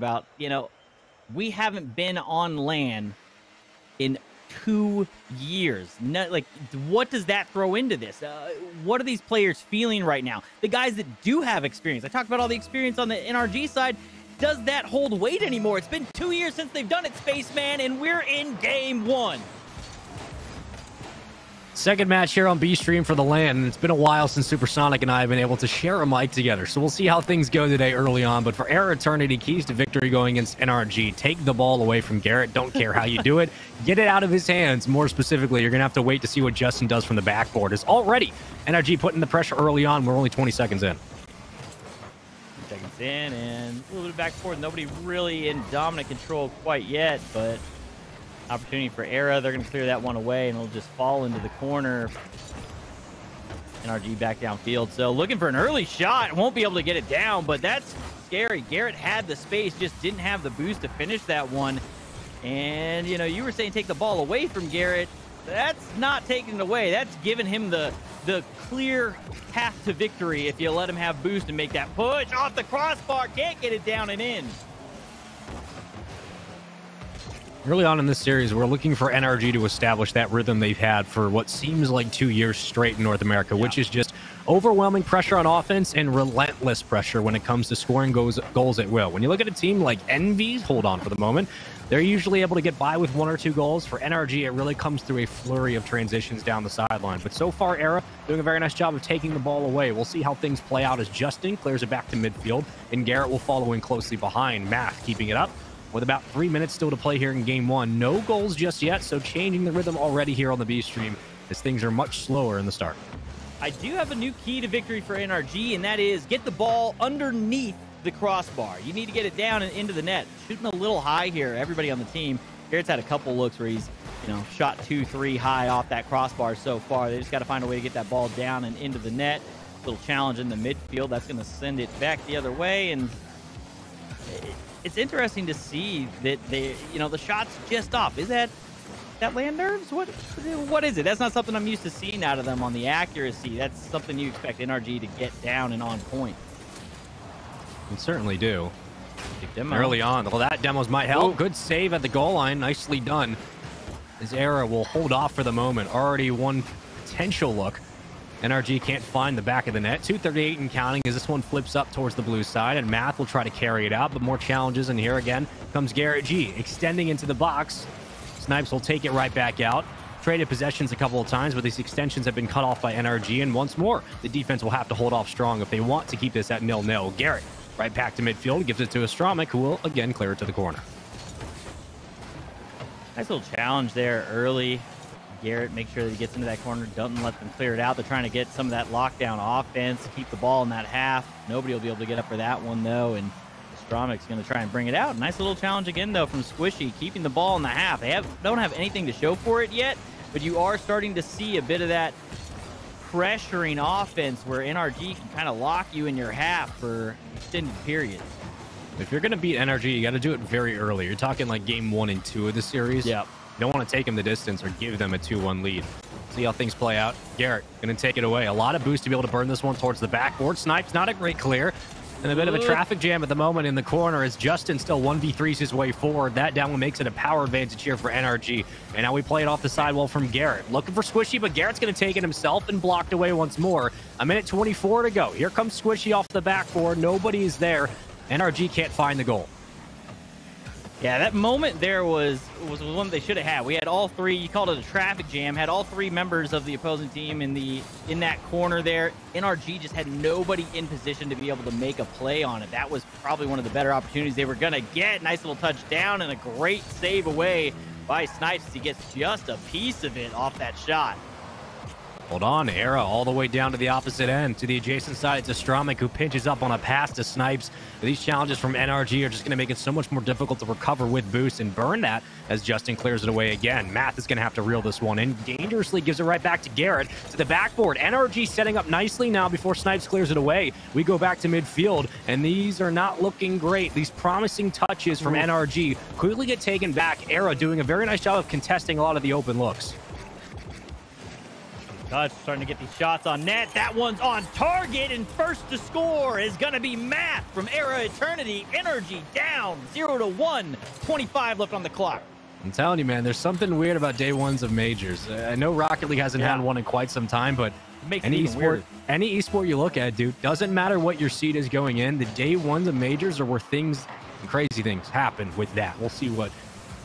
about, we haven't been on LAN in 2 years. Like, what does that throw into this? What are these players feeling right now? The guys that do have experience. I talked about all the experience on the NRG side. Does that hold weight anymore? It's been 2 years since they've done it, Spaceman, and we're in game 1. Second match here on B Stream for the LAN, and it's been a while since Supersonic and I have been able to share a mic together, so we'll see how things go today early on. But for Era Eternity, keys to victory going against NRG. Take the ball away from Garrett. Don't care how you do it. Get it out of his hands. More specifically, you're going to have to wait to see what Justin does from the backboard. It's already NRG putting the pressure early on. We're only 20 seconds in. Seconds in, and a little bit of back and forth. Nobody really in dominant control quite yet, but opportunity for Era. They're going to clear that one away, and it'll just fall into the corner. NRG back downfield. So looking for an early shot. Won't be able to get it down, but that's scary. Garrett had the space, just didn't have the boost to finish that one. And, you were saying take the ball away from Garrett. That's not taking it away. That's giving him the clear path to victory if you let him have boost and make that push off the crossbar. Can't get it down and in. Early on in this series, we're looking for NRG to establish that rhythm they've had for what seems like 2 years straight in North America, which is just overwhelming pressure on offense and relentless pressure when it comes to scoring goals at will. When you look at a team like Envy's, hold on for the moment, they're usually able to get by with 1 or 2 goals. For NRG, it really comes through a flurry of transitions down the sideline. But so far, Era doing a very nice job of taking the ball away. We'll see how things play out as Justin clears it back to midfield, and Garrett will follow in closely behind. Math keeping it up with about 3 minutes still to play here in game 1. No goals just yet, so changing the rhythm already here on the B Stream as things are much slower in the start. I do have a new key to victory for NRG, and that is get the ball underneath the crossbar. You need to get it down and into the net. Shooting a little high here, everybody on the team. Garrett's had a couple looks where he's, shot 2-3 high off that crossbar so far. They just got to find a way to get that ball down and into the net. Little challenge in the midfield. That's going to send it back the other way, and it's interesting to see that the shot's just off. Is that land nerves? What is it? That's not something I'm used to seeing out of them on the accuracy. That's something you expect NRG to get down and on point. You certainly do. Early on. Well, that demos might help. Ooh. Good save at the goal line. Nicely done. As Era will hold off for the moment. Already one potential look. NRG can't find the back of the net. 2:38 and counting as this one flips up towards the blue side, and Math will try to carry it out, but more challenges, and here again comes Garrett G. Extending into the box. Snipes will take it right back out. Traded possessions a couple of times, but these extensions have been cut off by NRG, and once more, the defense will have to hold off strong if they want to keep this at 0-0. Garrett right back to midfield, gives it to Astramic, who will again clear it to the corner. Nice little challenge there early. Garrett, make sure that he gets into that corner, doesn't let them clear it out. They're trying to get some of that lockdown offense, keep the ball in that half. Nobody will be able to get up for that one, though, and Astromic's going to try and bring it out. Nice little challenge again, though, from Squishy, keeping the ball in the half. They don't have anything to show for it yet, but you are starting to see a bit of that pressuring offense where NRG can kind of lock you in your half for extended periods. If you're going to beat NRG, you got to do it very early. You're talking like game 1 and 2 of the series. Yep. You don't want to take them the distance or give them a 2-1 lead. See how things play out. Garrett going to take it away. A lot of boost to be able to burn this one towards the backboard. Snipes, not a great clear. And a bit of a traffic jam at the moment in the corner as Justin still 1v3s his way forward. That down one makes it a power advantage here for NRG. And now we play it off the sidewall from Garrett. Looking for Squishy, but Garrett's going to take it himself and blocked away once more. 1:24 to go. Here comes Squishy off the backboard. Nobody is there. NRG can't find the goal. Yeah, that moment there was one they should have had. We had all three, you called it a traffic jam, had all 3 members of the opposing team in that corner there. NRG just had nobody in position to be able to make a play on it. That was probably one of the better opportunities they were going to get. Nice little touchdown and a great save away by Snipes. He gets just a piece of it off that shot. Hold on, Era all the way down to the opposite end. To the adjacent side, it's Astramic who pinches up on a pass to Snipes. These challenges from NRG are just going to make it so much more difficult to recover with boost and burn that as Justin clears it away again. Math is going to have to reel this one in. Dangerously gives it right back to Garrett. To the backboard. NRG setting up nicely now before Snipes clears it away. We go back to midfield, and these are not looking great. These promising touches from NRG quickly get taken back. Era doing a very nice job of contesting a lot of the open looks. Kutch starting to get these shots on net. That one's on target, and first to score is going to be Math from eRa Eternity. NRG down 0-1. 25 left on the clock. I'm telling you, man, there's something weird about day ones of majors. I know Rocket League hasn't had one in quite some time, but any esport you look at, dude, doesn't matter what your seed is going in. The day ones of majors are where things and crazy things happen with that. We'll see what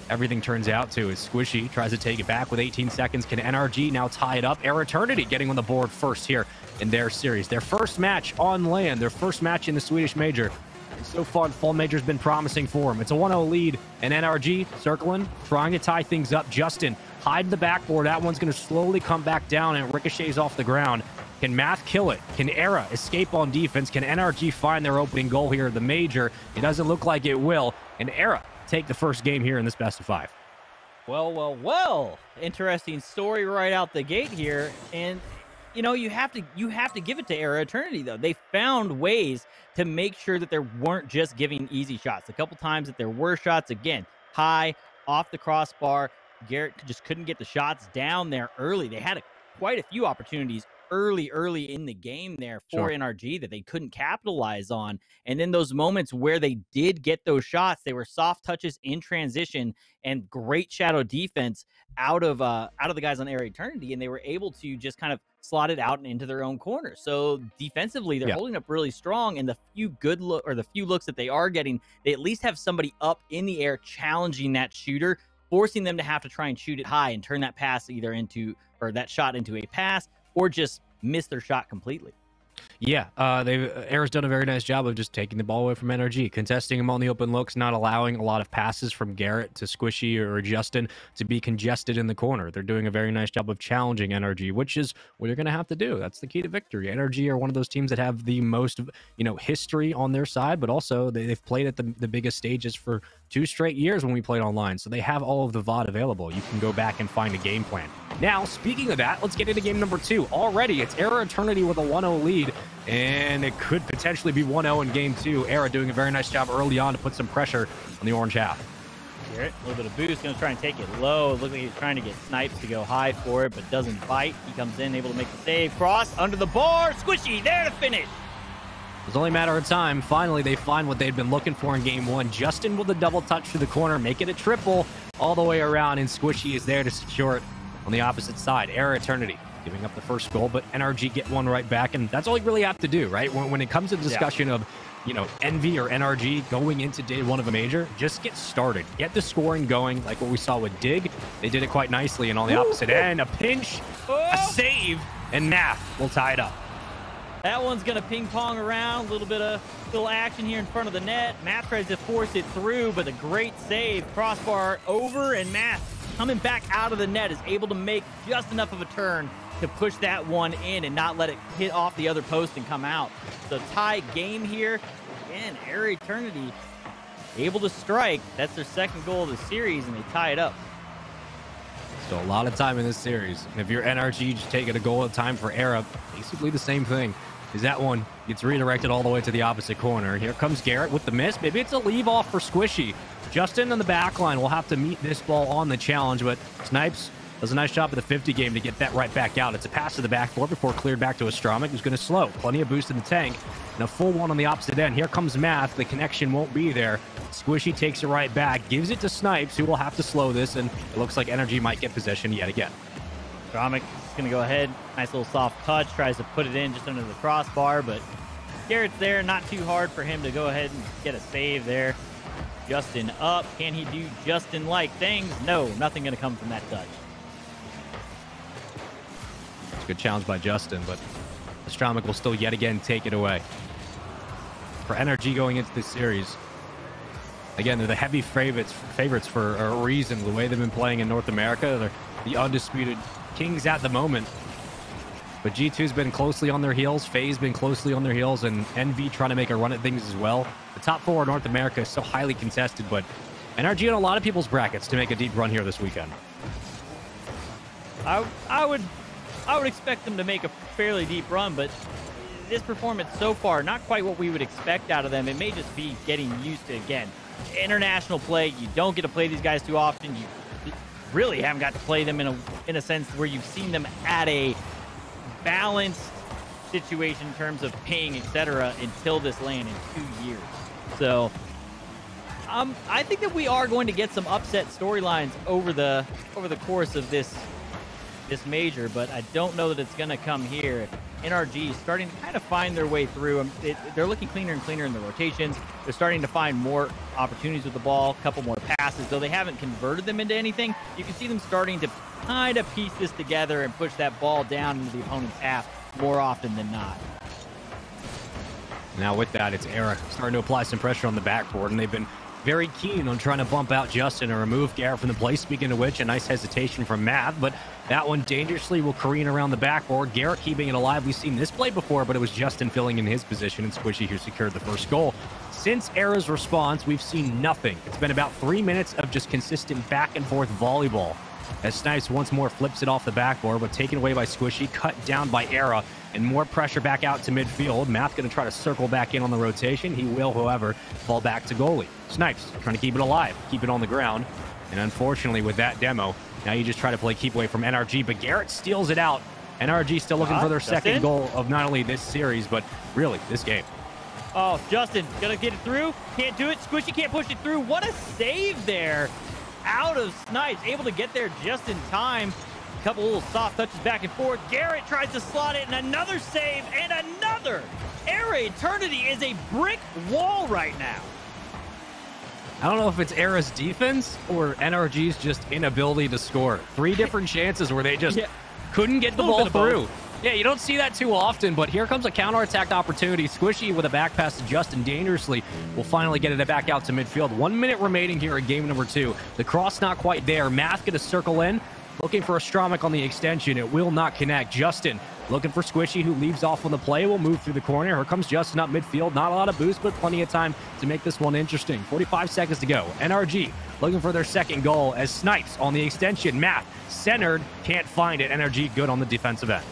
everything turns out to. As Squishy tries to take it back with 18 seconds. Can NRG now tie it up? eRa Eternity getting on the board first here in their series. Their first match on land, their first match in the Swedish Major. And so far, the Fall Major's been promising for them. It's a 1-0 lead, and NRG circling, trying to tie things up. Justin, hide the backboard. That one's going to slowly come back down, and it ricochets off the ground. Can Math kill it? Can eRa escape on defense? Can NRG find their opening goal here at the Major? It doesn't look like it will. And eRa take the first game here in this best of 5. Well. Interesting story right out the gate here. And, you know, you have to give it to eRa Eternity, though. They found ways to make sure that they weren't just giving easy shots. A couple times that there were shots, again, high, off the crossbar. Garrett just couldn't get the shots down there early. They had quite a few opportunities early in the game there for NRG that they couldn't capitalize on. And then those moments where they did get those shots, they were soft touches in transition and great shadow defense out of the guys on eRa Eternity, and they were able to just kind of slot it out and into their own corner. So defensively, they're holding up really strong, and the few looks that they are getting, they at least have somebody up in the air challenging that shooter, forcing them to have to try and shoot it high and turn that pass either into, or that shot into a pass, or just miss their shot completely. Yeah, eRa's done a very nice job of just taking the ball away from NRG, contesting them on the open looks, not allowing a lot of passes from Garrett to Squishy or Justin to be congested in the corner. They're doing a very nice job of challenging NRG, which is what you're going to have to do. That's the key to victory. NRG are one of those teams that have the most, history on their side, but also they've played at the biggest stages for 2 straight years when we played online. So they have all of the VOD available. You can go back and find a game plan. Now, speaking of that, let's get into game number 2. Already, it's eRa Eternity with a 1-0 lead, and it could potentially be 1-0 in game 2. eRa doing a very nice job early on to put some pressure on the orange half. Garrett, a little bit of boost, going to try and take it low. It looks like he's trying to get Snipes to go high for it, but doesn't bite. He comes in, able to make the save. Cross, under the bar. Squishy, there to finish. It's only a matter of time. Finally, they find what they'd been looking for in game 1. Justin with a double touch to the corner, make it a triple all the way around, and Squishy is there to secure it on the opposite side. eRa Eternity giving up the first goal, but NRG get one right back, and that's all you really have to do, right? When it comes to the discussion of, Envy or NRG going into day 1 of a major, just get started. Get the scoring going, like what we saw with Dig. They did it quite nicely, and on the opposite end, a pinch, a save, and Math will tie it up. That one's going to ping pong around. A little action here in front of the net. Math tries to force it through, but a great save. Crossbar over, and Math coming back out of the net is able to make just enough of a turn to push that one in and not let it hit off the other post and come out. So tie game here. Again, eRa Eternity able to strike. That's their second goal of the series, and they tie it up. So a lot of time in this series. And if you're NRG, just taking a goal at a time for eRa, basically the same thing. Is that one gets redirected all the way to the opposite corner. Here comes Garrett with the miss. Maybe it's a leave off for Squishy. Justin on the back line will have to meet this ball on the challenge, but Snipes does a nice job of the 50 game to get that right back out. It's a pass to the backboard before cleared back to Astramic, who's going to slow. Plenty of boost in the tank. And a full one on the opposite end. Here comes Math. The connection won't be there. Squishy takes it right back, gives it to Snipes, who will have to slow this, and it looks like NRG might get possession yet again. Astramic is going to go ahead. Nice little soft touch. Tries to put it in just under the crossbar, but Garrett's there. Not too hard for him to go ahead and get a save there. Justin up. Can he do Justin-like things? No, nothing going to come from that touch. It's a good challenge by Justin, but Astramic will still yet again take it away. For NRG going into this series, again, they're the heavy favorites for a reason. The way they've been playing in North America, they're the undisputed kings at the moment. But G2's been closely on their heels, FaZe's been closely on their heels, and Envy trying to make a run at things as well. The top 4 in North America is so highly contested, but NRG in a lot of people's brackets to make a deep run here this weekend. I would expect them to make a fairly deep run, but this performance so far, not quite what we would expect out of them. It may just be getting used to, again, international play. You don't get to play these guys too often. You really haven't got to play them in a sense where you've seen them at a balanced situation in terms of paying, etc., until this LAN in 2 years. So I think that we are going to get some upset storylines over the course of this major, but I don't know that it's going to come here. NRG is starting to kind of find their way through. They're looking cleaner and cleaner in the rotations. They're starting to find more opportunities with the ball, a couple more passes. Though they haven't converted them into anything, you can see them starting to kind of piece this together and push that ball down into the opponent's half more often than not. Now with that, it's eRa starting to apply some pressure on the backboard, and they've been very keen on trying to bump out Justin and remove Garrett from the play. Speaking of which, a nice hesitation from Math, but that one dangerously will careen around the backboard. Garrett keeping it alive. We've seen this play before, but it was Justin filling in his position, and Squishy who secured the first goal. Since eRa's response, we've seen nothing. It's been about 3 minutes of just consistent back and forth volleyball, as Snipes once more flips it off the backboard, but taken away by Squishy, cut down by eRa, and more pressure back out to midfield. Math going to try to circle back in on the rotation. He will, however, fall back to goalie. Snipes trying to keep it alive, keep it on the ground. And unfortunately, with that demo, now you just try to play keep away from NRG, but Garrett steals it out. NRG still looking for their second goal of not only this series, but really this game. Oh, Justin gonna get it through. Can't do it. Squishy can't push it through. What a save there out of Snipes. Able to get there just in time. A couple little soft touches back and forth. Garrett tries to slot it, and another save, and another. eRa Eternity is a brick wall right now. I don't know if it's eRa's defense or NRG's just inability to score. 3 different chances where they just couldn't get the ball through. Yeah, you don't see that too often, but here comes a counterattack opportunity. Squishy with a back pass to Justin dangerously will finally get it back out to midfield. 1 minute remaining here in game number 2. The cross not quite there. Math going to circle in, looking for a Stromik on the extension. It will not connect. Justin looking for Squishy, who leaves off on the play. Will move through the corner. Here comes Justin up midfield. Not a lot of boost, but plenty of time to make this one interesting. 45 seconds to go. NRG looking for their second goal as Snipes on the extension. Math centered. Can't find it. NRG good on the defensive end.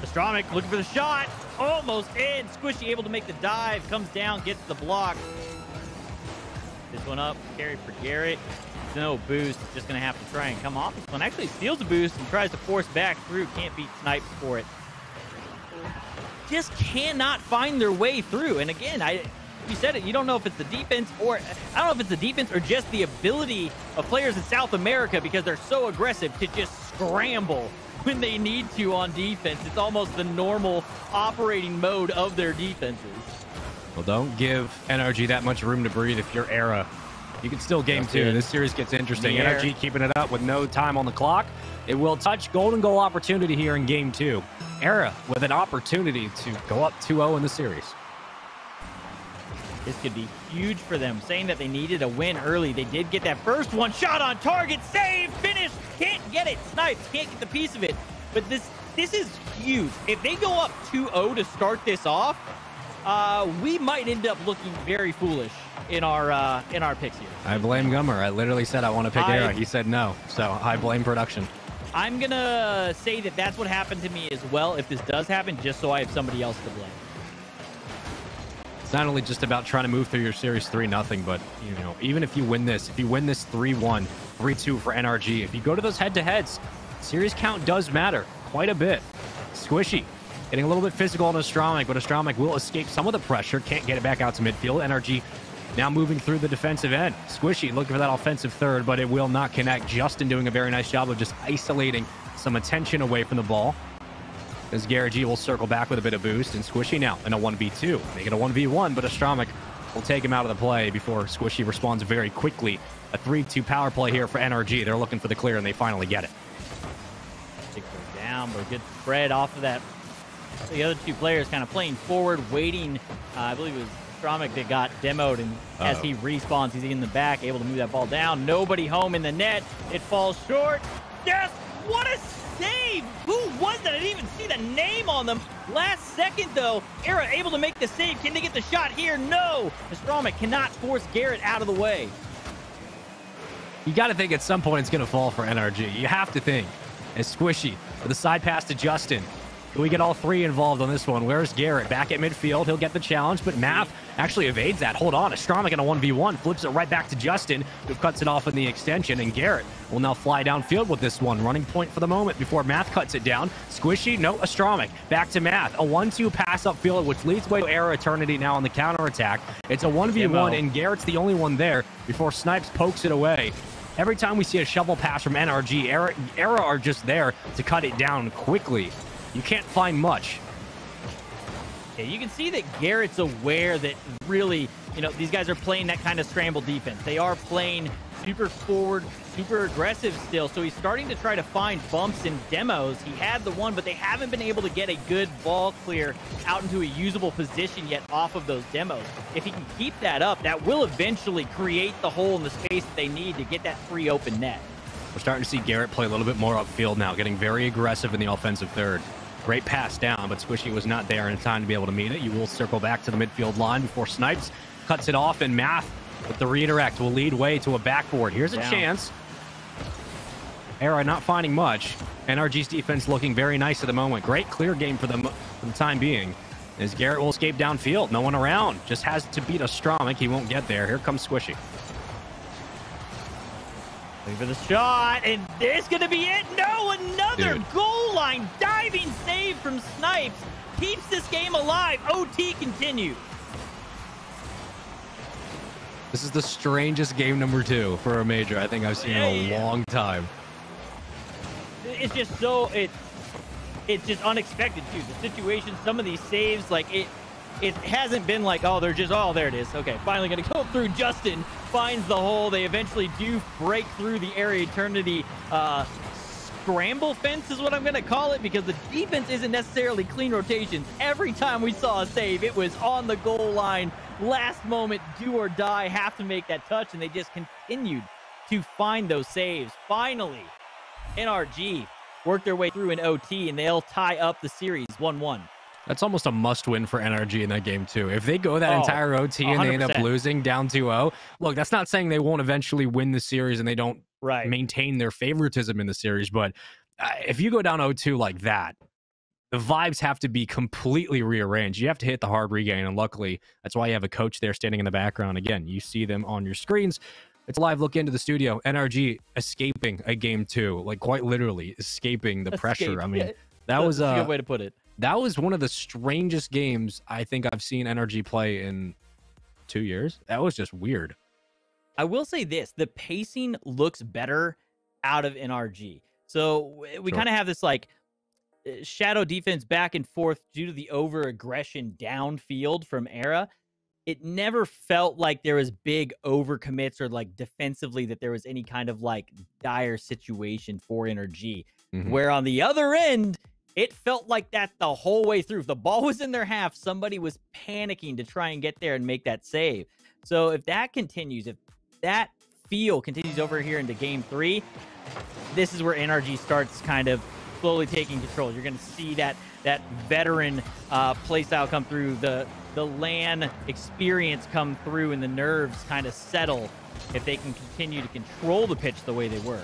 Stromik looking for the shot. Almost in. Squishy able to make the dive. Comes down, gets the block. This one up. Carry for Garrett. No boost. Just going to have to try and come off this one. Actually steals a boost and tries to force back through. Can't beat Snipes for it. Just cannot find their way through. And again, you said it. You don't know if it's the defense or I don't know if it's the defense or just the ability of players in South America because they're so aggressive to just scramble when they need to on defense. It's almost the normal operating mode of their defenses. Well, don't give NRG that much room to breathe if you're eRa. You can still game 2. This series gets interesting. NRG keeping it up with no time on the clock. It will touch golden goal opportunity here in game 2. eRa with an opportunity to go up 2-0 in the series. This could be huge for them. Saying that they needed a win early. They did get that first one. Shot on target. Save. Finish. Can't get it. Snipes can't get the piece of it. But this is huge. If they go up 2-0 to start this off, we might end up looking very foolish in our picks here. I blame Gummer. I literally said I want to pick eRa. He said no. So I blame production. I'm going to say that that's what happened to me as well if this does happen, just so I have somebody else to blame. It's not only just about trying to move through your series 3-0, but you know, even if you win this 3-1, 3-2 for NRG, if you go to those head-to-heads, series count does matter quite a bit. Squishy getting a little bit physical on Stromik, but Stromik will escape some of the pressure. Can't get it back out to midfield. NRG now moving through the defensive end. Squishy looking for that offensive third, but it will not connect. Justin doing a very nice job of just isolating some attention away from the ball. As Garrett G will circle back with a bit of boost, and Squishy now in a 1v2. Make it a 1v1, but Stromik will take him out of the play before Squishy responds very quickly. A 3-2 power play here for NRG. They're looking for the clear, and they finally get it. Goes down, but a good spread off of that. The other 2 players kind of playing forward, waiting. I believe it was Stromik that got demoed, and as he respawns, he's in the back, able to move that ball down. Nobody home in the net. It falls short. Yes! What a save! Who was that? I didn't even see the name on them. Last second, though, eRa able to make the save. Can they get the shot here? No! Stromik cannot force Garrett out of the way. You got to think at some point it's going to fall for NRG. You have to think. As Squishy with a side pass to Justin. Can we get all three involved on this one? Where's Garrett? Back at midfield. He'll get the challenge, but Math actually evades that. Hold on. Astromik in a 1v1. Flips it right back to Justin, who cuts it off in the extension, and Garrett will now fly downfield with this one. Running point for the moment before Math cuts it down. Squishy, no, Astromik. Back to Math. A 1-2 pass upfield, which leads way to eRa Eternity now on the counterattack. It's a 1v1, and Garrett's the only one there before Snipes pokes it away. Every time we see a shovel pass from NRG, eRa are just there to cut it down quickly. You can't find much. Yeah, you can see that Garrett's aware that really, these guys are playing that kind of scramble defense. They are playing super forward, super aggressive still. So he's starting to try to find bumps and demos. He had the one, but they haven't been able to get a good ball clear out into a usable position yet off of those demos. If he can keep that up, that will eventually create the hole in the space that they need to get that free open net. We're starting to see Garrett play a little bit more upfield now, getting very aggressive in the offensive third. Great pass down, but Squishy was not there in time to be able to meet it. You will circle back to the midfield line before Snipes cuts it off, and Math with the redirect will lead way to a backboard. Here's a chance. eRa not finding much. NRG's defense looking very nice at the moment. Great clear game for them for the time being. As Garrett will escape downfield. No one around. Just has to beat Astromik. He won't get there. Here comes Squishy. Looking for the shot, and there's going to be it. No, another goal line diving save from Snipes. Keeps this game alive. OT continues. This is the strangest game number 2 for a major I think I've seen in a long time. It's just it's just unexpected too. The situation, some of these saves, like it hasn't been like, oh, they're just, oh, there it is. Okay, finally going to go through. Justin finds the hole. They eventually do break through the eRa Eternity scramble fence is what I'm going to call it, because the defense isn't necessarily clean rotations. Every time we saw a save, it was on the goal line. Last moment, do or die, have to make that touch, and they just continued to find those saves. Finally, NRG worked their way through an OT, and they'll tie up the series 1-1. That's almost a must-win for NRG in that game, too. If they go that entire OT and 100%. They end up losing down 2-0, look, that's not saying they won't eventually win the series and they don't maintain their favoritism in the series, but if you go down 0-2 like that, the vibes have to be completely rearranged. You have to hit the hard regain, and luckily, that's why you have a coach there standing in the background. Again, you see them on your screens. It's a live look into the studio. NRG escaping a game 2, like quite literally escaping the pressure. I mean, that's a good way to put it. That was one of the strangest games I think I've seen NRG play in 2 years. That was just weird. I will say this. The pacing looks better out of NRG. So we kind of have this like shadow defense back and forth due to the over-aggression downfield from eRa. It never felt like there was big overcommits or like defensively that there was any kind of like dire situation for NRG. Where on the other end, it felt like that the whole way through. If the ball was in their half, somebody was panicking to try and get there and make that save. So if that continues, if that feel continues over here into game 3, this is where NRG starts kind of slowly taking control. You're going to see that veteran play style come through, the LAN experience come through, and the nerves kind of settle if they can continue to control the pitch the way they were.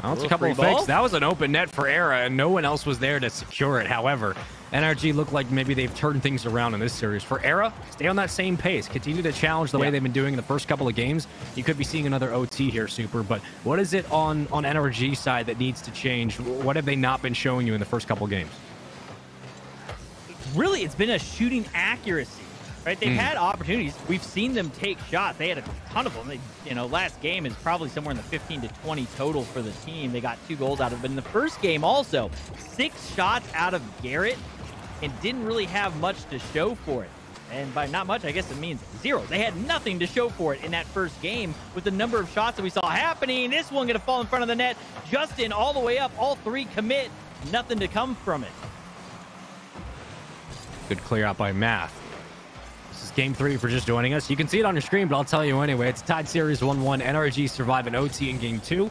Well, that's a couple of fakes. That was an open net for eRa, and no one else was there to secure it. However, NRG look like maybe they've turned things around in this series. For eRa, stay on that same pace. Continue to challenge the way they've been doing in the first couple of games. You could be seeing another OT here, Super. But what is it on NRG side that needs to change? What have they not been showing you in the first couple of games? Really, it's been a shooting accuracy. Right, they've had opportunities. We've seen them take shots. They had a ton of them. Last game is probably somewhere in the 15 to 20 total for the team. They got 2 goals out of it. But in the first game also, 6 shots out of Garrett and didn't really have much to show for it. And by not much, I guess it means 0. They had nothing to show for it in that first game with the number of shots that we saw happening. This one going to fall in front of the net. Justin all the way up. All 3 commit. Nothing to come from it. Good clear out by Math. Game 3 for just joining us. You can see it on your screen, but I'll tell you anyway. It's tied series 1-1. NRG survive an OT in game 2.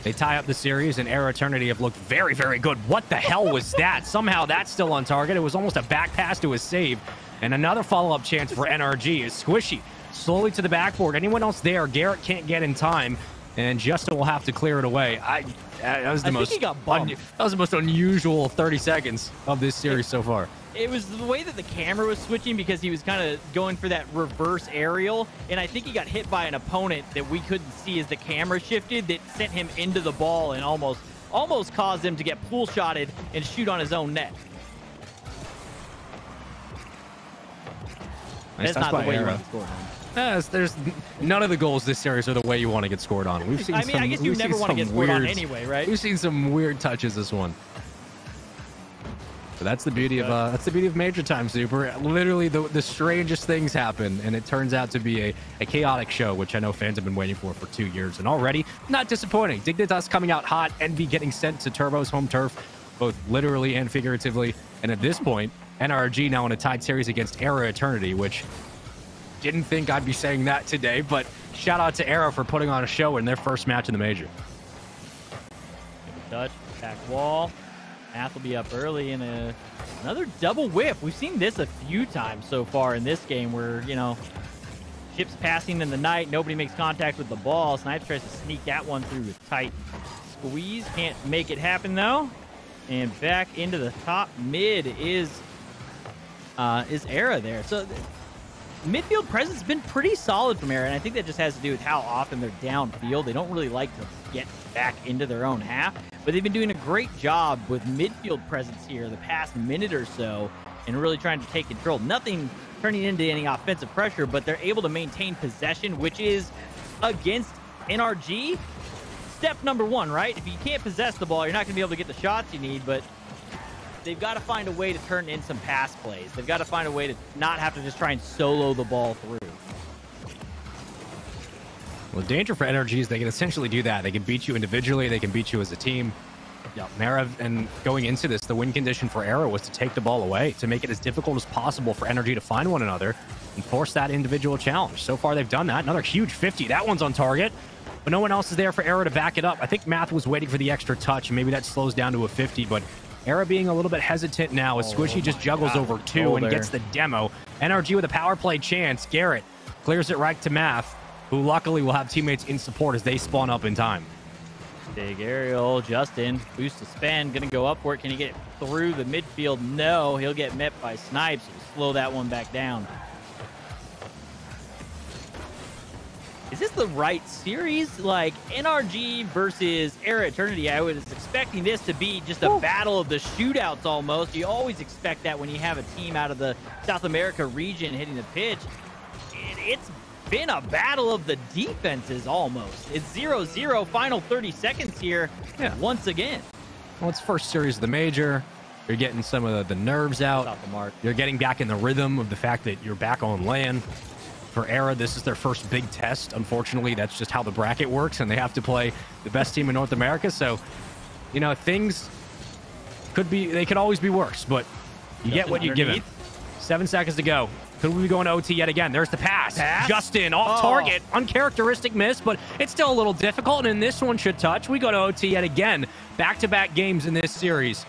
They tie up the series, and eRa Eternity have looked very, very good. What the hell was that? Somehow that's still on target. It was almost a back pass to a save. And another follow-up chance for NRG is Squishy slowly to the backboard. Anyone else there, Garrett can't get in time. and Justin will have to clear it away. That was the I think he got bumped. That was the most unusual 30 seconds of this series so far. It was the way that the camera was switching because he was kind of going for that reverse aerial, and I think he got hit by an opponent that we couldn't see as the camera shifted that sent him into the ball and almost caused him to get pool shotted and shoot on his own net. Nice. That's not the way you want to score on. There's none of the goals this series are the way you want to get scored on. We've seen. I guess you never want to get scored on anyway, right? We've seen some weird touches this one. But that's the beauty of Major Time, Super. Literally, the strangest things happen, and it turns out to be a chaotic show, which I know fans have been waiting for 2 years, and already not disappointing. Dignitas coming out hot, Envy getting sent to Turbo's home turf, both literally and figuratively, and at this point, NRG now in a tied series against eRa Eternity, which didn't think I'd be saying that today, but shout out to eRa for putting on a show in their first match in the Major. Touch, back wall. Math will be up early in another double whiff. We've seen this a few times so far in this game where, you know, ships passing in the night, nobody makes contact with the ball. Snipes tries to sneak that one through with tight squeeze. Can't make it happen, though. And back into the top mid is eRa there. So midfield presence has been pretty solid from eRa, and I think that just has to do with how often they're downfield. They don't really like to get back into their own half, but they've been doing a great job with midfield presence here the past minute or so and really trying to take control. Nothing turning into any offensive pressure, but they're able to maintain possession, which is against NRG step number one, right? If you can't possess the ball, you're not going to be able to get the shots you need, but they've got to find a way to turn in some pass plays. They've got to find a way to not have to just try and solo the ball through. Well, the danger for NRG is they can essentially do that. They can beat you individually. They can beat you as a team. Yeah, eRa, and going into this, the win condition for eRa was to take the ball away, to make it as difficult as possible for NRG to find one another and force that individual challenge. So far, they've done that. Another huge 50. That one's on target, but no one else is there for eRa to back it up. I think Math was waiting for the extra touch, and maybe that slows down to a 50, but eRa being a little bit hesitant now as Squishy just juggles over two and gets the demo. NRG with a power play chance. Garrett clears it right to Math, who luckily will have teammates in support as they spawn up in time. Big aerial. Justin, boost to spend. Going to go up for it. Can he get through the midfield? No. He'll get met by Snipes. Slow that one back down. Is this the right series? Like, NRG versus eRa Eternity, I was expecting this to be just a battle of the shootouts almost. You always expect that when you have a team out of the South America region hitting the pitch. It's been a battle of the defenses almost. It's 0-0, final 30 seconds here once again. Well, it's first series of the Major. You're getting some of the nerves out. Off the mark. You're getting back in the rhythm of the fact that you're back on LAN. For eRa, this is their first big test. Unfortunately, that's just how the bracket works, and they have to play the best team in North America. So, you know, things they could always be worse, but you get what you give it. 7 seconds to go. Could we be going to OT yet again? There's the pass. Justin off target. Uncharacteristic miss, but it's still a little difficult, and this one should touch. We go to OT yet again. Back-to-back games in this series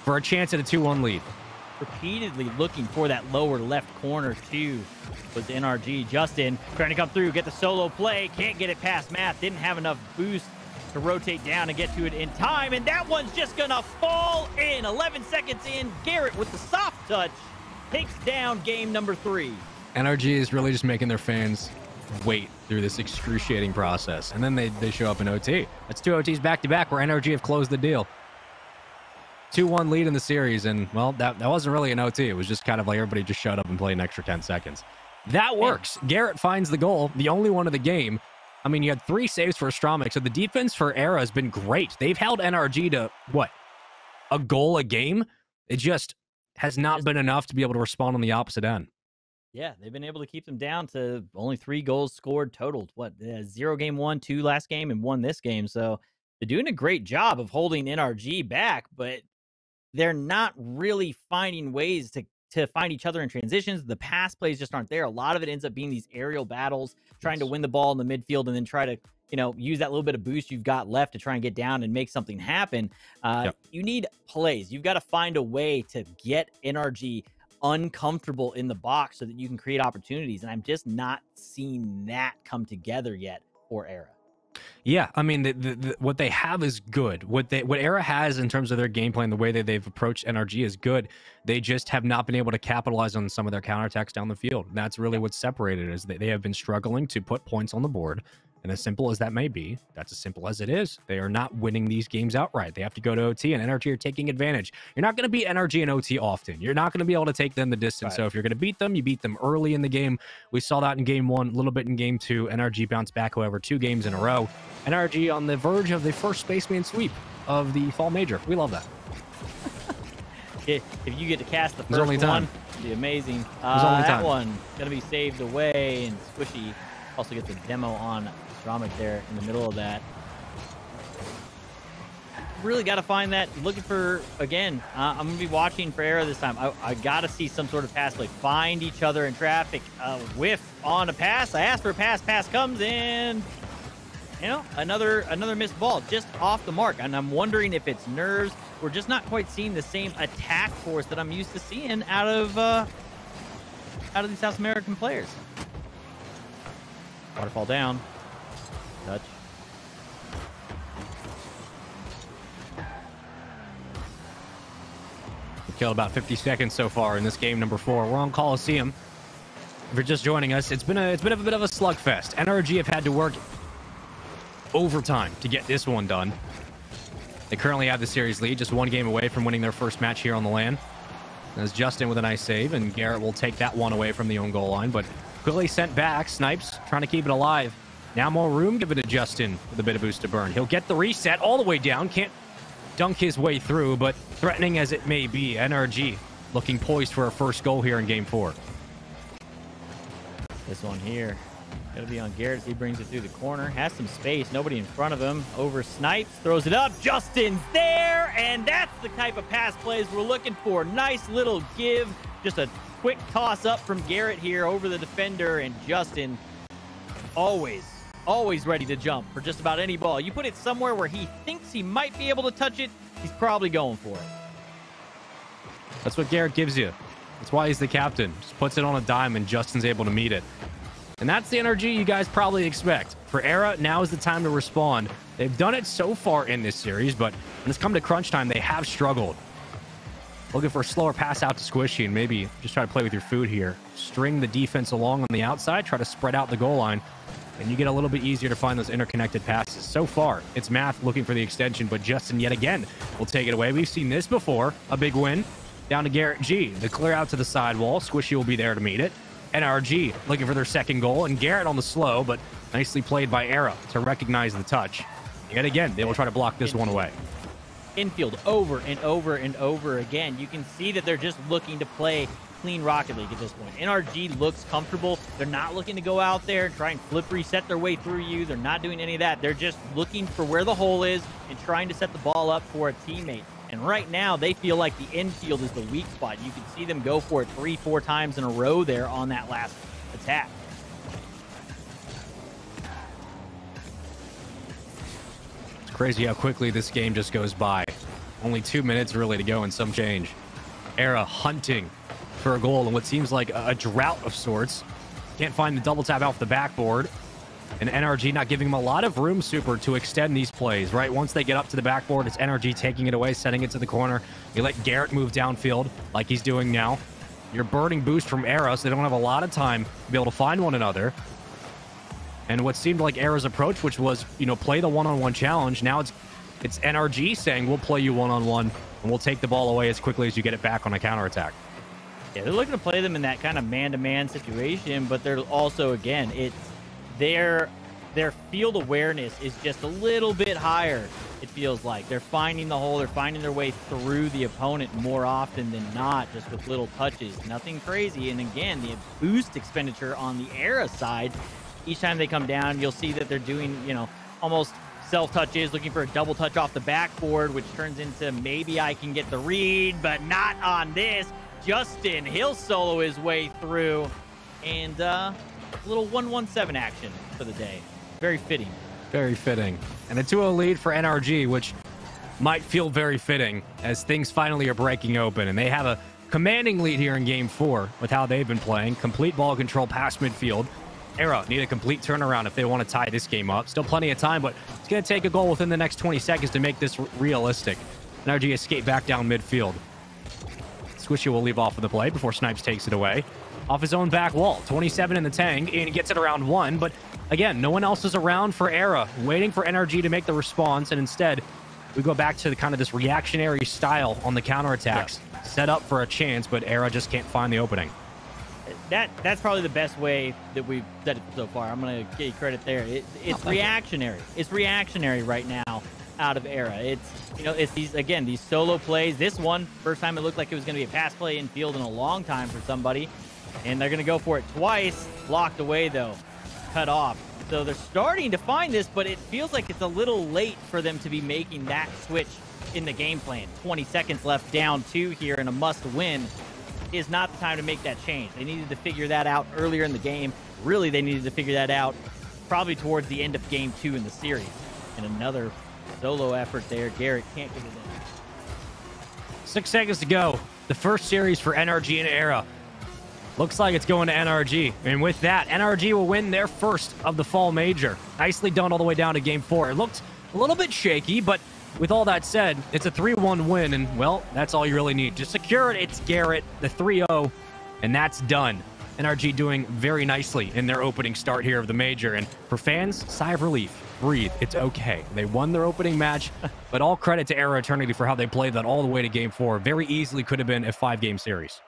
for a chance at a 2-1 lead. Repeatedly looking for that lower left corner, too, was NRG. Justin trying to come through, get the solo play. Can't get it past Math. Didn't have enough boost to rotate down and get to it in time, and that one's just going to fall in. 11 seconds in. Garrett with the soft touch takes down game number 3. NRG is really just making their fans wait through this excruciating process, and then they show up in OT. That's 2 OTs back-to-back where NRG have closed the deal. 2-1 lead in the series, and, well, that wasn't really an OT. It was just kind of like everybody just shut up and played an extra 10 seconds. That works. Garrett finds the goal, the only one of the game. I mean, you had 3 saves for Astromic, so the defense for eRa has been great. They've held NRG to, what, a goal a game? It just has not been enough to be able to respond on the opposite end. Yeah, they've been able to keep them down to only 3 goals scored totaled. What, 0 game 1, 2 last game, and 1 this game. So they're doing a great job of holding NRG back, but they're not really finding ways to find each other in transitions. The pass plays just aren't there. A lot of it ends up being these aerial battles, trying to win the ball in the midfield and then try to, you know, use that little bit of boost you've got left to try and get down and make something happen. You need plays. You've got to find a way to get NRG uncomfortable in the box so that you can create opportunities. And I'm just not seeing that come together yet for eRa. Yeah, I mean, what they have is good. What eRa has in terms of their gameplay and the way that they've approached NRG is good. They just have not been able to capitalize on some of their counterattacks down the field. And that's really what's separated, is that they have been struggling to put points on the board. And as simple as that may be, that's as simple as it is. They are not winning these games outright. They have to go to OT, and NRG are taking advantage. You're not going to beat NRG in OT often. You're not going to be able to take them the distance. Right. So if you're going to beat them, you beat them early in the game. We saw that in game 1, a little bit in game 2. NRG bounced back, however, 2 games in a row. NRG on the verge of the first spaceman sweep of the Fall Major. We love that. If you get to cast the first one, it'd be amazing. That one going to be saved away, and Squishy also gets a demo on Stramic there in the middle of that. Really got to find that. Looking for, again, I'm going to be watching for eRa this time. I got to see some sort of pass play. Find each other in traffic. Whiff on a pass. I asked for a pass. Pass comes in. You know, another missed ball just off the mark. And I'm wondering if it's nerves. We're just not quite seeing the same attack force that I'm used to seeing out of these South American players. Waterfall down. Touch. We killed about 50 seconds so far in this game number 4. We're on Coliseum. If you're just joining us, it's been a bit of a slugfest. NRG have had to work overtime to get this one done. They currently have the series lead, just 1 game away from winning their first match here on the LAN. As Justin with a nice save, and Garrett will take that one away from the own goal line, but quickly sent back. Snipes trying to keep it alive. Now more room, give it to Justin with a bit of boost to burn. He'll get the reset all the way down. Can't dunk his way through, but threatening as it may be, NRG looking poised for a first goal here in game 4. This one here. Gonna be on Garrett as he brings it through the corner. Has some space. Nobody in front of him. Over Snipes. Throws it up. Justin's there. And that's the type of pass plays we're looking for. Nice little give. Just a quick toss up from Garrett here over the defender. And Justin always ready to jump for just about any ball. You put it somewhere where he thinks he might be able to touch it, he's probably going for it. That's what Garrett gives you. That's why he's the captain. Just puts it on a dime and Justin's able to meet it. And that's the energy you guys probably expect. For eRa, now is the time to respond. They've done it so far in this series, but when it's come to crunch time, they have struggled. Looking for a slower pass out to Squishy, and maybe just try to play with your food here. String the defense along on the outside, try to spread out the goal line, and you get a little bit easier to find those interconnected passes. So far, it's Math looking for the extension, but Justin yet again will take it away. We've seen this before. A big win. Down to Garrett G. The clear out to the sidewall. Squishy will be there to meet it. NRG looking for their second goal, and Garrett on the slow, but nicely played by eRa to recognize the touch. Yet again, they will try to block this one away. Infield over and over and over again. You can see that they're just looking to play clean Rocket League at this point. NRG looks comfortable. They're not looking to go out there and try and flip reset their way through you. They're not doing any of that. They're just looking for where the hole is and trying to set the ball up for a teammate. And right now, they feel like the infield is the weak spot. You can see them go for it 3-4 times in a row there on that last attack. It's crazy how quickly this game just goes by. Only 2 minutes really to go and some change. eRa hunting for a goal in what seems like a drought of sorts. Can't find the double tap off the backboard. And NRG not giving them a lot of room, Super, to extend these plays, right? Once they get up to the backboard, it's NRG taking it away, setting it to the corner. You let Garrett move downfield like he's doing now. You're burning boost from eRa, so they don't have a lot of time to be able to find one another. And what seemed like eRa's approach, which was, you know, play the one-on-one challenge. Now it's NRG saying, we'll play you one-on-one, and we'll take the ball away as quickly as you get it back on a counterattack. Yeah, they're looking to play them in that kind of man-to-man situation, but they're also, again, it's their field awareness is just a little bit higher, it feels like. They're finding the hole. They're finding their way through the opponent more often than not, just with little touches. Nothing crazy. And again, the boost expenditure on the eRa side, each time they come down, you'll see that they're doing, you know, almost self-touches, looking for a double touch off the backboard, which turns into maybe I can get the read, but not on this. Justin, he'll solo his way through. And, a little 1-1-7 action for the day. Very fitting. Very fitting. And a 2-0 lead for NRG, which might feel very fitting as things finally are breaking open. And they have a commanding lead here in Game 4 with how they've been playing. Complete ball control past midfield. ERA need a complete turnaround if they want to tie this game up. Still plenty of time, but it's going to take a goal within the next 20 seconds to make this realistic. NRG escape back down midfield. Squishy will leave off of the play before Snipes takes it away. Off his own back wall. 27 in the tank, and he gets it around 1. But again, no one else is around for ERA, waiting for NRG to make the response, and instead, we go back to the kind of this reactionary style on the counterattacks. Yeah. Set up for a chance, but ERA just can't find the opening. That's probably the best way that we've said it so far. I'm going to give you credit there. It's reactionary. It's reactionary right now out of ERA. It's these solo plays. This one, first time it looked like it was going to be a pass play in field in a long time for somebody, and they're going to go for it twice. Blocked away though, cut off. So they're starting to find this, but it feels like it's a little late for them to be making that switch in the game plan. 20 seconds left, down 2 here, and a must-win is not the time to make that change. They needed to figure that out earlier in the game. Really, they needed to figure that out probably towards the end of game 2 in the series. And another solo effort there. Garrett can't get it in. 6 seconds to go. The first series for NRG and ERA. Looks like it's going to NRG. And with that, NRG will win their first of the Fall Major. Nicely done all the way down to game 4. It looked a little bit shaky, but with all that said, it's a 3-1 win, and, well, that's all you really need. Just secure it. It's Garrett, the 3-0, and that's done. NRG doing very nicely in their opening start here of the Major, and for fans, sigh of relief. Breathe. It's okay. They won their opening match, but all credit to ERA Eternity for how they played that all the way to Game 4. Very easily could have been a 5-game series.